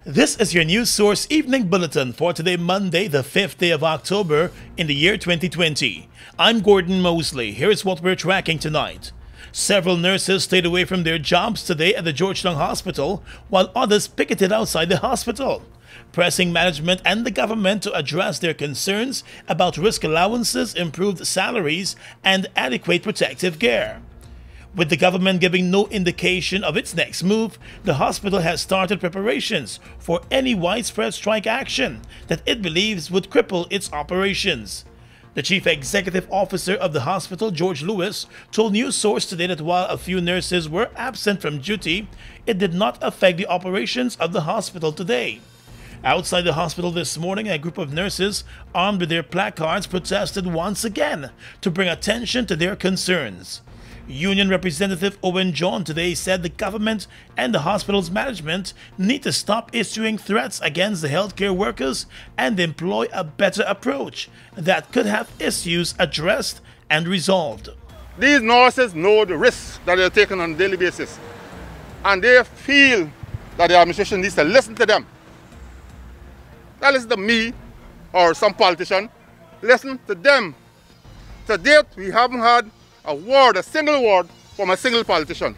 This is your news source evening bulletin for today, Monday, the 5th day of October in the year 2020. I'm Gordon Mosley. Here's what we're tracking tonight. Several nurses stayed away from their jobs today at the Georgetown Hospital, while others picketed outside the hospital, pressing management and the government to address their concerns about risk allowances, improved salaries, and adequate protective gear. With the government giving no indication of its next move, the hospital has started preparations for any widespread strike action that it believes would cripple its operations. The chief executive officer of the hospital, George Lewis, told News Source today that while a few nurses were absent from duty, it did not affect the operations of the hospital today. Outside the hospital this morning, a group of nurses armed with their placards protested once again to bring attention to their concerns. Union Representative Owen John today said the government and the hospital's management need to stop issuing threats against the healthcare workers and employ a better approach that could have issues addressed and resolved. These nurses know the risks that they're taking on a daily basis, and they feel that the administration needs to listen to them. Not listen to me or some politician. Listen to them. To date, we haven't had a single word from a single politician.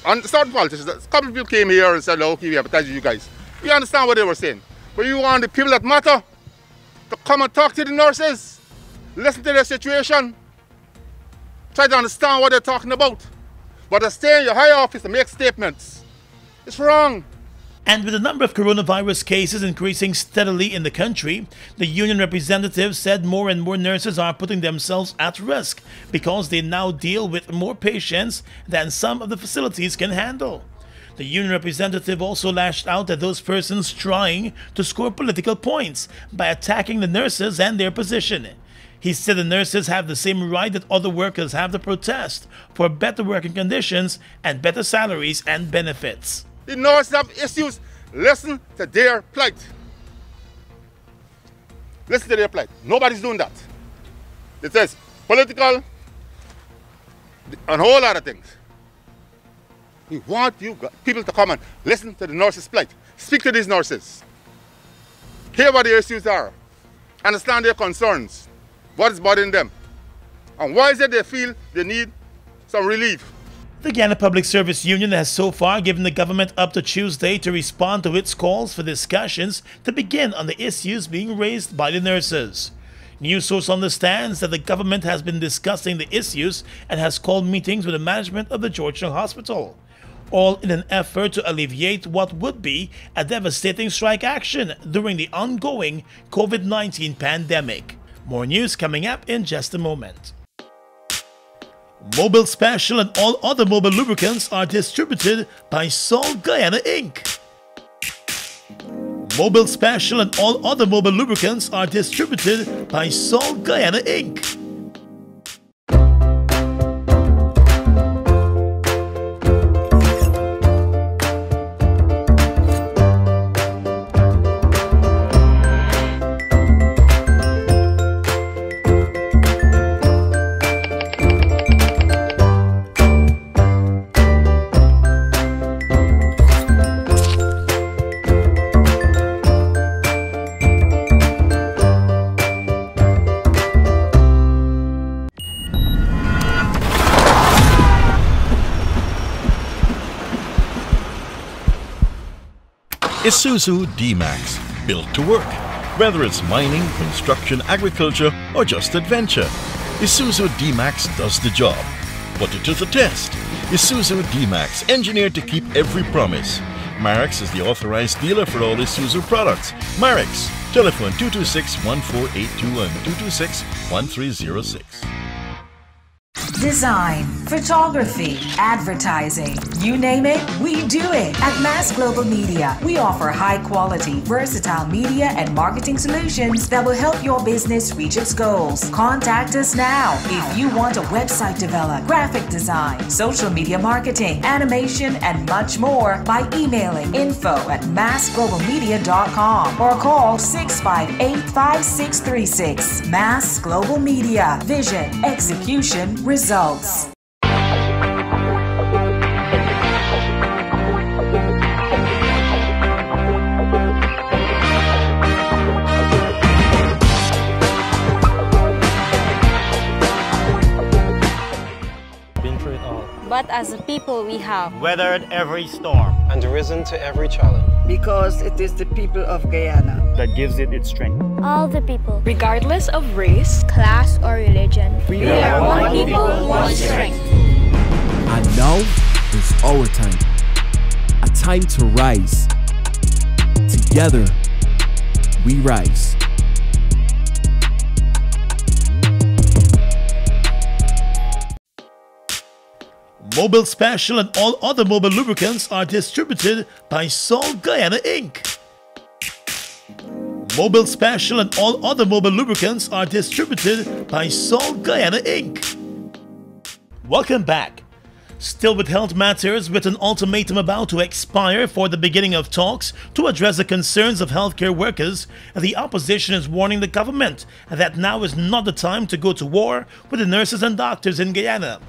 And certain politicians, a couple of people came here and said, okay, we advertise you guys. We understand what they were saying. But you want the people that matter to come and talk to the nurses, listen to their situation, try to understand what they're talking about. But to stay in your high office and make statements, it's wrong. And with the number of coronavirus cases increasing steadily in the country, the union representative said more and more nurses are putting themselves at risk because they now deal with more patients than some of the facilities can handle. The union representative also lashed out at those persons trying to score political points by attacking the nurses and their position. He said the nurses have the same right that other workers have to protest for better working conditions and better salaries and benefits. The nurses have issues. Listen to their plight. Listen to their plight. Nobody's doing that. It says political and a whole lot of things. We want you people to come and listen to the nurses' plight. Speak to these nurses. Hear what their issues are. Understand their concerns. What is bothering them. And why is it they feel they need some relief. The Guyana Public Service Union has so far given the government up to Tuesday to respond to its calls for discussions to begin on the issues being raised by the nurses. News Source understands that the government has been discussing the issues and has called meetings with the management of the Georgetown Hospital, all in an effort to alleviate what would be a devastating strike action during the ongoing COVID-19 pandemic. More news coming up in just a moment. Mobil Special and all other Mobil lubricants are distributed by Salt Guyana Inc. Mobil Special and all other Mobil lubricants are distributed by Salt Guyana Inc. Isuzu D-Max, built to work. Whether it's mining, construction, agriculture, or just adventure, Isuzu D-Max does the job. Put it to the test. Isuzu D-Max, engineered to keep every promise. Marex is the authorized dealer for all Isuzu products. Marex, telephone 226-1482 and 226-1306. Design, photography, advertising, you name it, we do it. At Mass Global Media, we offer high-quality, versatile media and marketing solutions that will help your business reach its goals. Contact us now if you want a website developed, graphic design, social media marketing, animation, and much more by emailing info@massglobalmedia.com or call 658-5636. Mass Global Media, vision, execution, results. what as a people we have weathered every storm and risen to every challenge. Because it is the people of Guyana that gives it its strength. all the people, regardless of race, class, or religion. We are one people, one strength. And now is our time. A time to rise. Together, we rise. Mobil Special and all other Mobil lubricants are distributed by Salt Guyana Inc. Mobil Special and all other Mobil lubricants are distributed by Salt Guyana Inc. Welcome back. Still with health matters, with an ultimatum about to expire for the beginning of talks to address the concerns of healthcare workers, the opposition is warning the government that now is not the time to go to war with the nurses and doctors in Guyana.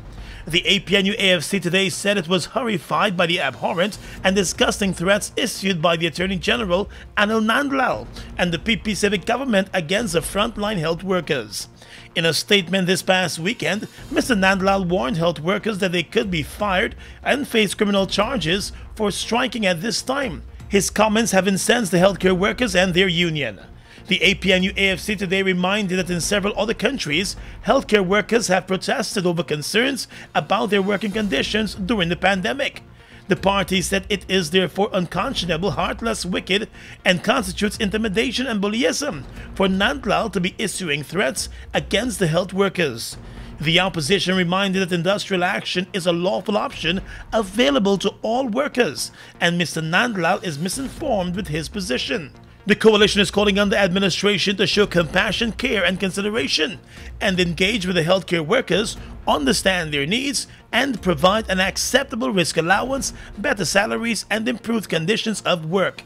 The APNU-AFC today said it was horrified by the abhorrent and disgusting threats issued by the Attorney General Anil Nandlal and the PP Civic government against the frontline health workers. In a statement this past weekend, Mr. Nandlal warned health workers that they could be fired and face criminal charges for striking at this time. His comments have incensed the healthcare workers and their union. The APNU-AFC today reminded that in several other countries, healthcare workers have protested over concerns about their working conditions during the pandemic. The party said it is therefore unconscionable, heartless, wicked, and constitutes intimidation and bullyism for Nandlal to be issuing threats against the health workers. The opposition reminded that industrial action is a lawful option available to all workers, and Mr. Nandlal is misinformed with his position. The coalition is calling on the administration to show compassion, care, and consideration and engage with the healthcare workers, understand their needs, and provide an acceptable risk allowance, better salaries, and improved conditions of work.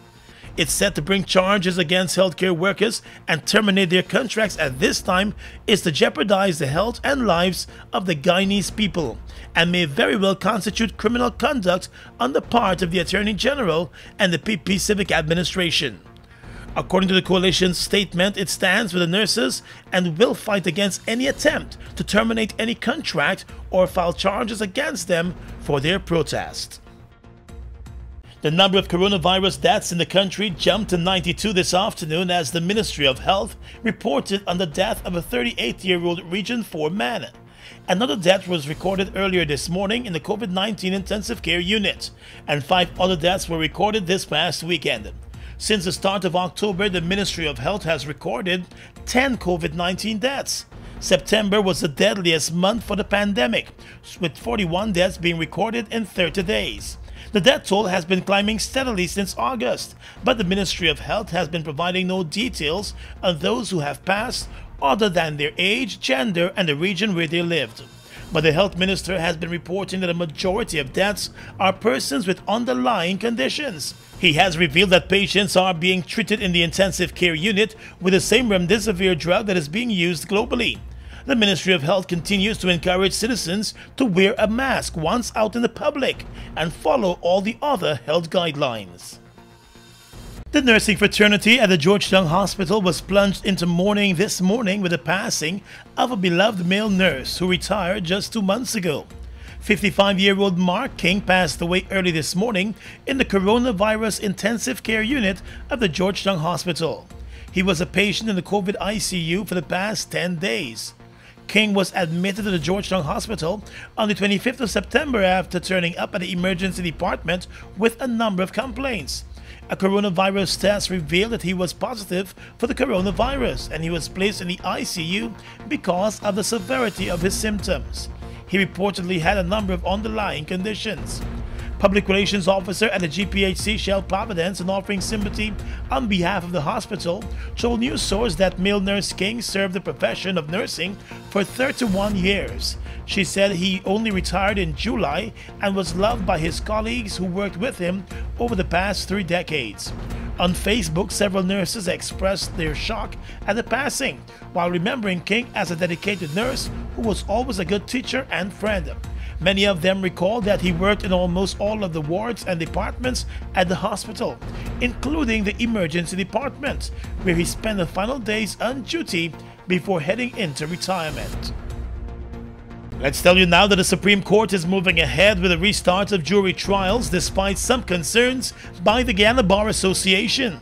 It's set to bring charges against healthcare workers and terminate their contracts at this time is to jeopardize the health and lives of the Guyanese people and may very well constitute criminal conduct on the part of the Attorney General and the PP Civic administration. According to the coalition's statement, it stands with the nurses and will fight against any attempt to terminate any contract or file charges against them for their protest. The number of coronavirus deaths in the country jumped to 92 this afternoon as the Ministry of Health reported on the death of a 38-year-old Region 4 man. Another death was recorded earlier this morning in the COVID-19 intensive care unit, and 5 other deaths were recorded this past weekend. Since the start of October, the Ministry of Health has recorded 10 COVID-19 deaths. September was the deadliest month for the pandemic, with 41 deaths being recorded in 30 days. The death toll has been climbing steadily since August, but the Ministry of Health has been providing no details on those who have passed other than their age, gender, and the region where they lived. But the health minister has been reporting that a majority of deaths are persons with underlying conditions. He has revealed that patients are being treated in the intensive care unit with the same remdesivir drug that is being used globally. The Ministry of Health continues to encourage citizens to wear a mask once out in the public and follow all the other health guidelines. The nursing fraternity at the Georgetown Hospital was plunged into mourning this morning with the passing of a beloved male nurse who retired just 2 months ago. 55-year-old Mark King passed away early this morning in the coronavirus intensive care unit of the Georgetown Hospital. He was a patient in the COVID ICU for the past 10 days. King was admitted to the Georgetown Hospital on the 25th of September after turning up at the emergency department with a number of complaints. A coronavirus test revealed that he was positive for the coronavirus and he was placed in the ICU because of the severity of his symptoms. He reportedly had a number of underlying conditions. Public Relations Officer at the GPHC Shell Providence, and offering sympathy on behalf of the hospital, told news source that male nurse King served the profession of nursing for 31 years. She said he only retired in July and was loved by his colleagues who worked with him over the past 3 decades. On Facebook, several nurses expressed their shock at the passing, while remembering King as a dedicated nurse who was always a good teacher and friend. Many of them recalled that he worked in almost all of the wards and departments at the hospital, including the emergency department, where he spent the final days on duty before heading into retirement. Let's tell you now that the Supreme Court is moving ahead with the restart of jury trials despite some concerns by the Guyana Bar Association.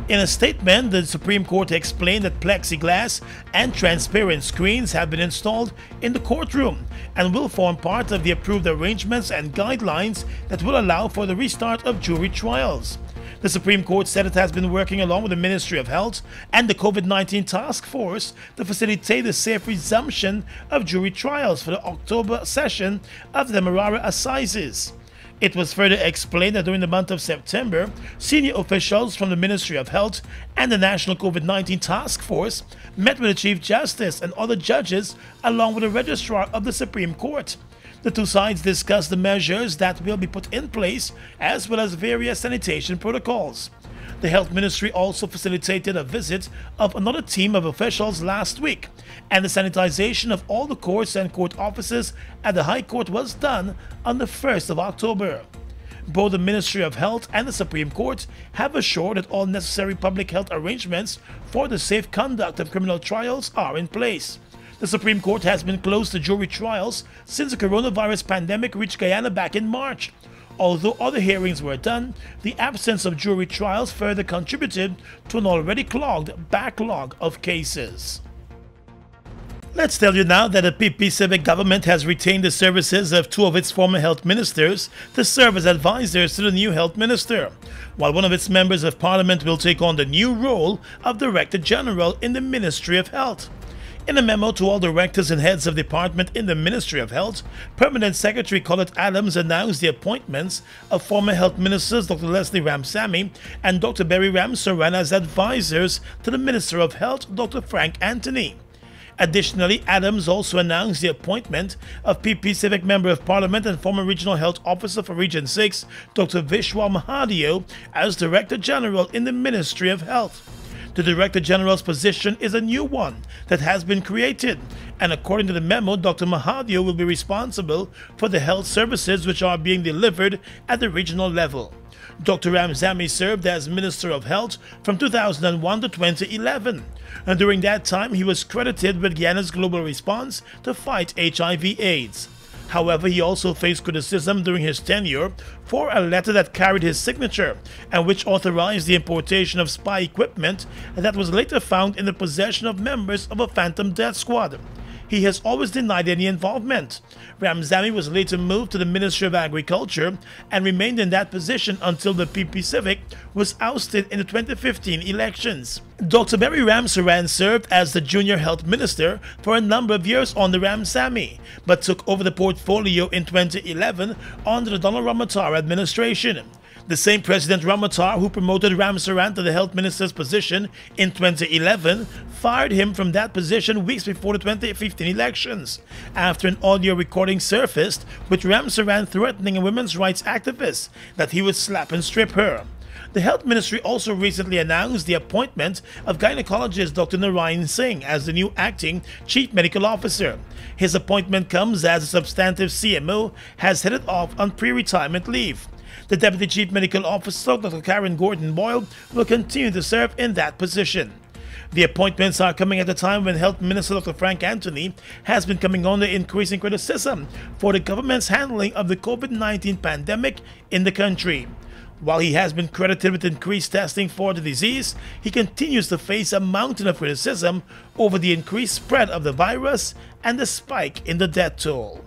In a statement, the Supreme Court explained that plexiglass and transparent screens have been installed in the courtroom and will form part of the approved arrangements and guidelines that will allow for the restart of jury trials. The Supreme Court said it has been working along with the Ministry of Health and the COVID-19 task force to facilitate the safe resumption of jury trials for the October session of the Demerara Assizes. It was further explained that during the month of September, senior officials from the Ministry of Health and the National COVID-19 Task Force met with the Chief Justice and other judges along with the Registrar of the Supreme Court. The two sides discussed the measures that will be put in place as well as various sanitation protocols. The Health Ministry also facilitated a visit of another team of officials last week, and the sanitization of all the courts and court offices at the High Court was done on the 1st of October. Both the Ministry of Health and the Supreme Court have assured that all necessary public health arrangements for the safe conduct of criminal trials are in place. The Supreme Court has been closed to jury trials since the coronavirus pandemic reached Guyana back in March. Although other hearings were done, the absence of jury trials further contributed to an already clogged backlog of cases. Let's tell you now that the PP Civic government has retained the services of two of its former health ministers to serve as advisors to the new health minister, while one of its members of parliament will take on the new role of Director General in the Ministry of Health. In a memo to all directors and heads of department in the Ministry of Health, Permanent Secretary Colette Adams announced the appointments of former health ministers Dr. Leslie Ramsamy and Dr. Berry Ramsaran as advisors to the Minister of Health, Dr. Frank Anthony. Additionally, Adams also announced the appointment of PP Civic Member of Parliament and former Regional Health Officer for Region 6, Dr. Vishwa Mahadio, as Director General in the Ministry of Health. The Director General's position is a new one that has been created, and according to the memo, Dr. Mahadio will be responsible for the health services which are being delivered at the regional level. Dr. Ramsamy served as Minister of Health from 2001 to 2011, and during that time he was credited with Guyana's global response to fight HIV/AIDS. However, he also faced criticism during his tenure for a letter that carried his signature and which authorized the importation of spy equipment that was later found in the possession of members of a phantom death squad. He has always denied any involvement. Ramsamy was later moved to the Ministry of Agriculture and remained in that position until the PP Civic was ousted in the 2015 elections. Dr. Berry Ramsaran served as the Junior Health Minister for a number of years under Ramsamy, but took over the portfolio in 2011 under the Donald Ramotar administration. The same President Ramotar who promoted Ramsaran to the Health Minister's position in 2011 fired him from that position weeks before the 2015 elections, after an audio recording surfaced with Ramsaran threatening a women's rights activist that he would slap and strip her. The Health Ministry also recently announced the appointment of gynecologist Dr. Narayan Singh as the new acting Chief Medical Officer. His appointment comes as a substantive CMO has headed off on pre-retirement leave. The Deputy Chief Medical Officer, Dr. Karen Gordon Boyle, will continue to serve in that position. The appointments are coming at a time when Health Minister Dr. Frank Anthony has been coming under increasing criticism for the government's handling of the COVID-19 pandemic in the country. While he has been credited with increased testing for the disease, he continues to face a mountain of criticism over the increased spread of the virus and the spike in the death toll.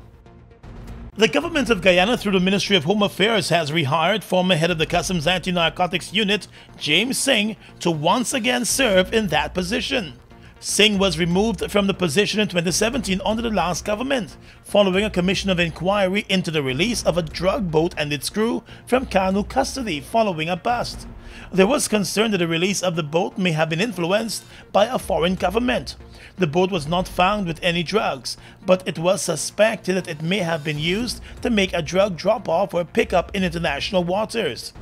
The government of Guyana, through the Ministry of Home Affairs, has rehired former head of the Customs Anti-Narcotics Unit, James Singh, to once again serve in that position. Singh was removed from the position in 2017 under the last government, following a commission of inquiry into the release of a drug boat and its crew from Kanu custody following a bust. There was concern that the release of the boat may have been influenced by a foreign government. The boat was not found with any drugs, but it was suspected that it may have been used to make a drug drop-off or pickup in international waters.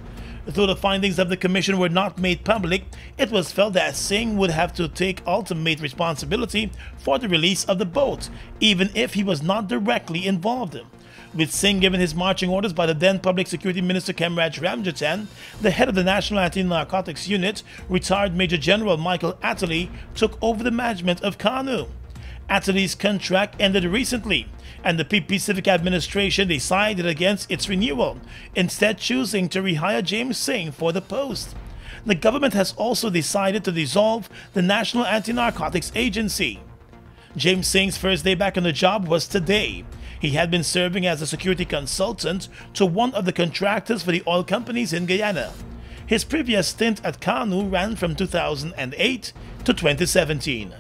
Though the findings of the commission were not made public, it was felt that Singh would have to take ultimate responsibility for the release of the boat, even if he was not directly involved. With Singh given his marching orders by the then Public Security Minister Kemraj Ramjatan, the head of the National Anti-Narcotics Unit, retired Major General Michael Atterley, took over the management of Kanu. Attlee's contract ended recently, and the PP Civic administration decided against its renewal, instead choosing to rehire James Singh for the post. The government has also decided to dissolve the National Anti-Narcotics Agency. James Singh's first day back on the job was today. He had been serving as a security consultant to one of the contractors for the oil companies in Guyana. His previous stint at Kanu ran from 2008 to 2017.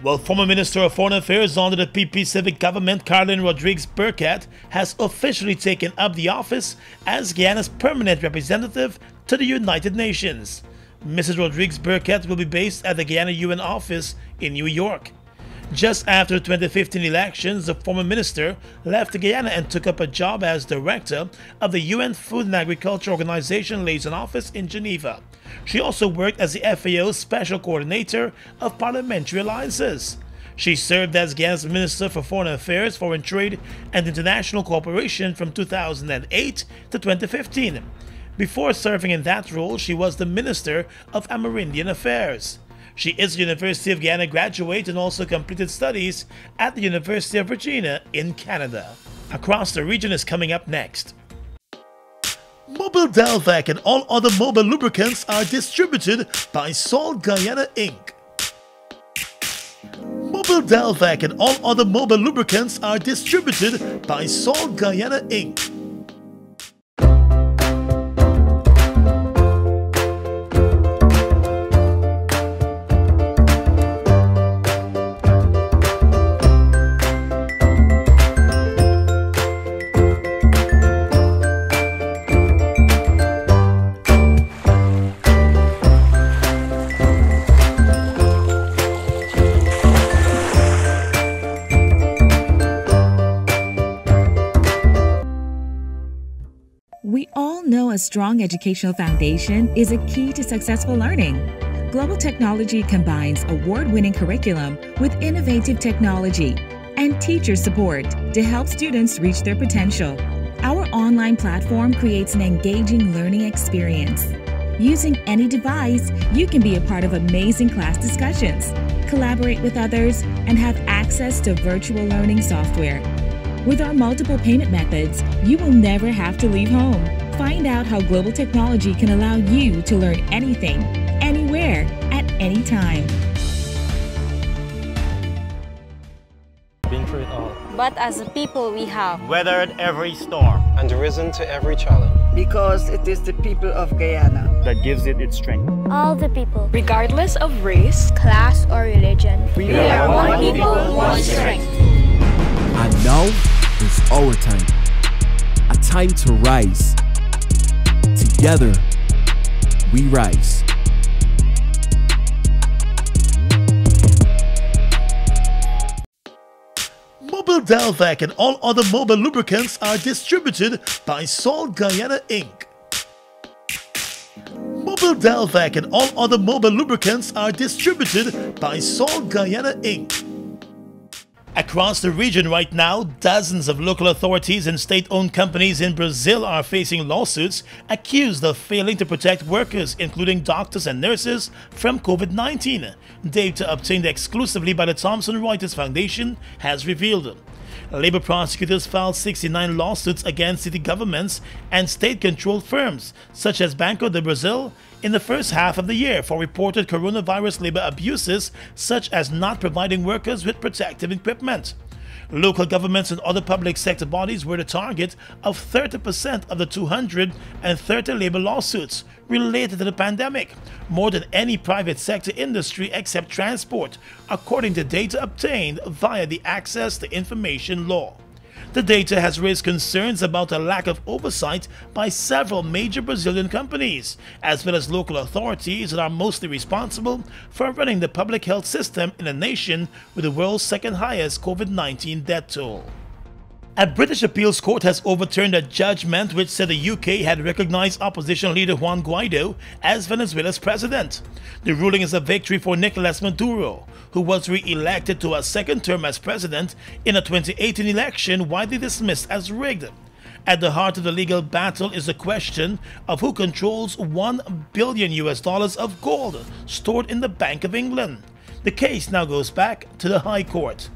Well, former Minister of Foreign Affairs under the PP Civic government, Caroline Rodrigues-Burkett, has officially taken up the office as Guyana's permanent representative to the United Nations. Mrs. Rodrigues-Burkett will be based at the Guyana UN office in New York. Just after the 2015 elections, the former minister left Guyana and took up a job as director of the UN Food and Agriculture Organization liaison office in Geneva. She also worked as the FAO's special coordinator of parliamentary alliances. She served as Guyana's Minister for Foreign Affairs, Foreign Trade and International Cooperation from 2008 to 2015. Before serving in that role, she was the Minister of Amerindian Affairs. She is a University of Guyana graduate and also completed studies at the University of Virginia in Canada. Across the Region is coming up next. Mobil Delvac and all other mobile lubricants are distributed by Salt Guyana Inc. Mobil Delvac and all other mobile lubricants are distributed by Salt Guyana Inc. We all know a strong educational foundation is a key to successful learning. Global Technology combines award-winning curriculum with innovative technology and teacher support to help students reach their potential. Our online platform creates an engaging learning experience. Using any device, you can be a part of amazing class discussions, collaborate with others, and have access to virtual learning software. With our multiple payment methods, you will never have to leave home. Find out how Global Technology can allow you to learn anything, anywhere, at any time. Been through it all. But as a people, we have Weathered every storm And risen to every challenge. Because it is the people of Guyana that gives it its strength. all the people, regardless of race, class, or religion. we are one people, one strength. And now is our time. A time to rise. Together, we rise. Mobil Delvac and all other mobile lubricants are distributed by Salt Guyana Inc. Mobil Delvac and all other mobile lubricants are distributed by Salt Guyana Inc. Across the region right now, dozens of local authorities and state-owned companies in Brazil are facing lawsuits accused of failing to protect workers, including doctors and nurses, from COVID-19. Data obtained exclusively by the Thomson Reuters Foundation has revealed. Labor prosecutors filed 69 lawsuits against city governments and state-controlled firms, such as Banco do Brasil, in the first half of the year for reported coronavirus labor abuses, such as not providing workers with protective equipment. Local governments and other public sector bodies were the target of 30% of the 230 labor lawsuits related to the pandemic, more than any private sector industry except transport, according to data obtained via the Access to Information Law. The data has raised concerns about a lack of oversight by several major Brazilian companies, as well as local authorities that are mostly responsible for running the public health system in a nation with the world's second highest COVID-19 death toll. A British appeals court has overturned a judgment which said the UK had recognized opposition leader Juan Guaido as Venezuela's president. The ruling is a victory for Nicolas Maduro, who was re-elected to a second term as president in a 2018 election widely dismissed as rigged. At the heart of the legal battle is the question of who controls $1 billion of gold stored in the Bank of England. The case now goes back to the High Court.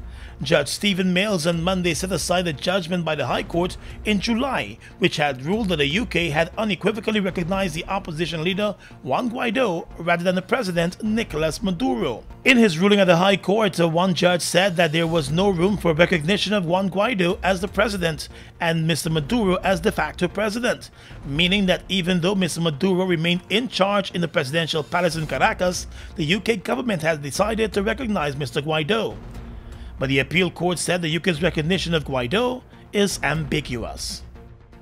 Judge Stephen Mills on Monday set aside a judgment by the High Court in July, which had ruled that the UK had unequivocally recognized the opposition leader Juan Guaido rather than the president Nicolas Maduro. In his ruling at the High Court, one judge said that there was no room for recognition of Juan Guaido as the president and Mr. Maduro as de facto president, meaning that even though Mr. Maduro remained in charge in the presidential palace in Caracas, the UK government had decided to recognize Mr. Guaido. But the appeal court said the UK's recognition of Guaido is ambiguous.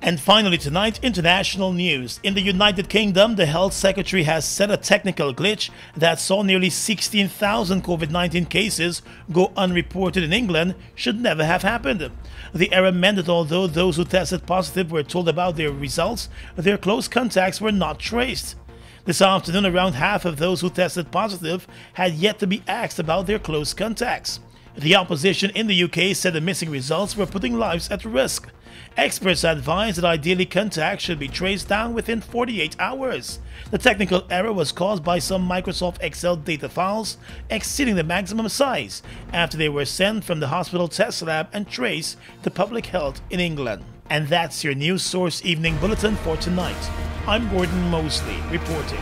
And finally tonight, international news. In the United Kingdom, the Health Secretary has said a technical glitch that saw nearly 16,000 COVID-19 cases go unreported in England should never have happened. The error meant that although those who tested positive were told about their results, their close contacts were not traced. This afternoon, around half of those who tested positive had yet to be asked about their close contacts. The opposition in the UK said the missing results were putting lives at risk. Experts advised that ideally contacts should be traced down within 48 hours. The technical error was caused by some Microsoft Excel data files exceeding the maximum size after they were sent from the hospital test lab and traced to Public Health in England. And that's your News Source Evening Bulletin for tonight. I'm Gordon Mosley reporting.